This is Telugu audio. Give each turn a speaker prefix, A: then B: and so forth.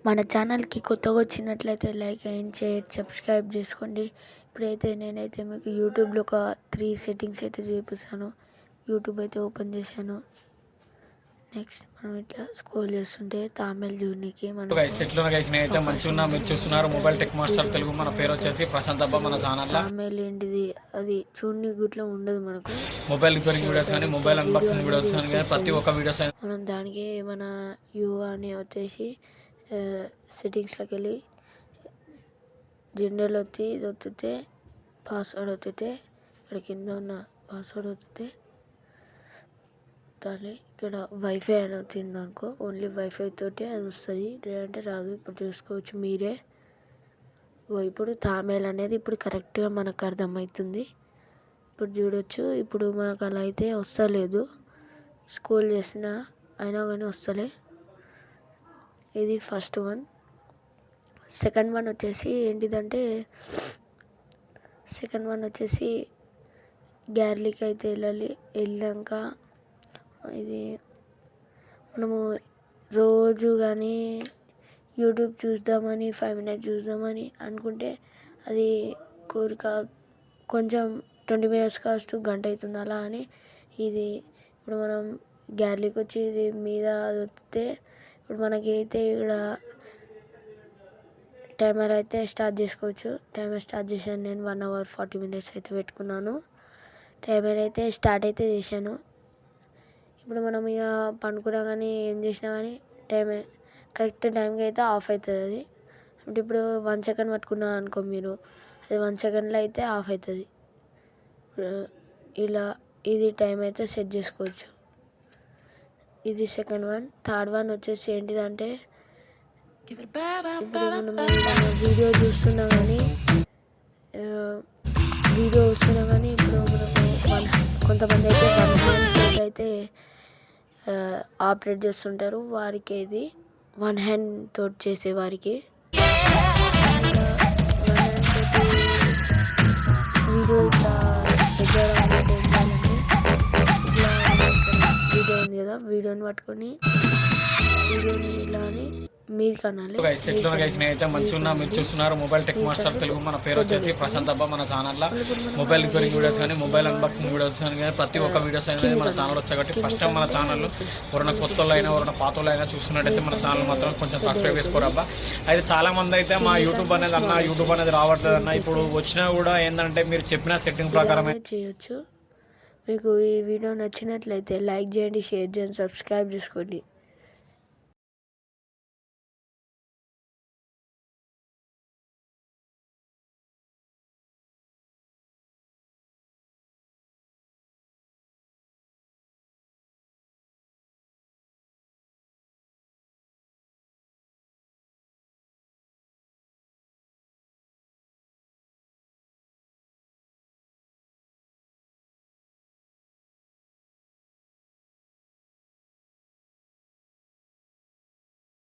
A: మన ఛానల్కి కొత్తగా వచ్చినట్లయితే లైక్ అండ్ షేర్ సబ్స్క్రైబ్ చేసుకోండి. ఇప్పుడైతే నేనైతే మీకు యూట్యూబ్లో ఒక 3 సెట్టింగ్స్ అయితే చూపిస్తాను. యూట్యూబ్ అయితే ఓపెన్ చేశాను. నెక్స్ట్ మనం ఇట్లా స్క్రోల్ చేస్తుంటే తమిళ్ జూనికి మనం
B: అయితే మంచిగా మీరు చూస్తున్నారు మొబైల్ టెక్ మాస్టర్ తెలుగు. మన పేరు వచ్చేసి ప్రశాంత్ అబ్బా. మన ఛానల్
A: తమిళ్ ఏంటిది అది చూడని గుట్లో ఉండదు మనకు.
B: మొబైల్ రిపేరింగ్ వీడియోస్ కానీ మొబైల్ అన్బాక్సింగ్ వీడియోస్ కానీ ప్రతి ఒక్క వీడియోస్
A: మనం దానికి మన యూ అని వచ్చేసి సెట్టింగ్స్లోకి వెళ్ళి జనరల్ వచ్చి ఇది వస్తే పాస్వర్డ్ వస్తే ఇక్కడ కింద ఉన్న పాస్వర్డ్ వస్తే ఇక్కడ వైఫై అని వచ్చింది అనుకో, ఓన్లీ వైఫై తోటి అది వస్తుంది, లేదంటే రాదు. ఇప్పుడు చూసుకోవచ్చు మీరే. ఇప్పుడు తమిళ్ అనేది ఇప్పుడు కరెక్ట్గా మనకు అర్థమవుతుంది. ఇప్పుడు చూడొచ్చు. ఇప్పుడు మనకు అలా అయితే వస్తలేదు, స్క్రోల్ చేసిన అయినా కానీ వస్తలే. ఇది ఫస్ట్ వన్. సెకండ్ వన్ వచ్చేసి ఏంటిదంటే గ్యాలరీకి అయితే వెళ్ళాక ఇది మనము రోజు కానీ యూట్యూబ్ చూద్దామని 5 minutes చూద్దామని అనుకుంటే అది కోరిక కొంచెం 20 minutes కాస్ట్ గంట అవుతుంది. అలా అని ఇది ఇప్పుడు మనం గ్యాలరీకి వచ్చి ఇది మీద అది వస్తే ఇప్పుడు మనకి అయితే ఇక్కడ టైమర్ అయితే స్టార్ట్ చేసుకోవచ్చు. టైమర్ స్టార్ట్ చేశాను నేను 1 hour 40 minutes అయితే పెట్టుకున్నాను. టైమర్ అయితే స్టార్ట్ అయితే చేశాను. ఇప్పుడు మనం ఇక పండుకున్నా కానీ ఏం చేసినా కానీ కరెక్ట్ టైంకి అయితే ఆఫ్ అవుతుంది అది. అంటే ఇప్పుడు 1 second పట్టుకున్నా అనుకో మీరు, అది 1 secondలో అయితే ఆఫ్ అవుతుంది. ఇలా ఇది టైం అయితే సెట్ చేసుకోవచ్చు. ఇది సెకండ్ వన్. థర్డ్ వన్ వచ్చేసి ఏంటిదంటే ఇప్పుడు మనం వీడియో చూస్తున్నా కానీ ఇప్పుడు మనకు కొంతమంది అయితే 1 hand అయితే ఆపరేట్ చేస్తుంటారు. వారికి ఇది 1 hand తోటి చేసే వారికి వీడియో ఇట్లా వీడియో ఉంది కదా, వీడియోని పట్టుకొని వీడియోని ఇలా అని మీరు కనాలి.
B: అయితే మంచిగా మీరు చూస్తున్నారు మొబైల్ టెక్ మాస్టర్ తెలుగు. మన పేరు వచ్చేసి ప్రశాంత్ అబ్బా. మన ఛానల్లో మొబైల్ రిపేరింగ్ వీడియోస్ కానీ మొబైల్ అన్బాక్సింగ్ వీడియోస్ కానీ ప్రతి ఒక్క వీడియోస్ అనేది మన ఛానల్ వస్తాయి. కాబట్టి ఫస్ట్ టైం మన ఛానల్ ఎవరైనా కొత్త అయినా ఎవరైనా పాత అయినా చూస్తున్నట్టయితే మన ఛానల్ మాత్రం కొంచెం సబ్స్క్రైబ్ చేసుకోరు అబ్బా. అయితే చాలా మంది అయితే మా యూట్యూబ్ అనేది రావట్లేదు అన్న. ఇప్పుడు వచ్చినా కూడా ఏంటంటే మీరు చెప్పిన సెట్టింగ్ ప్రకారం
A: చేయొచ్చు. మీకు ఈ వీడియో నచ్చినట్లయితే లైక్ చేయండి, షేర్ చేయండి, సబ్స్క్రైబ్ చేసుకోండి.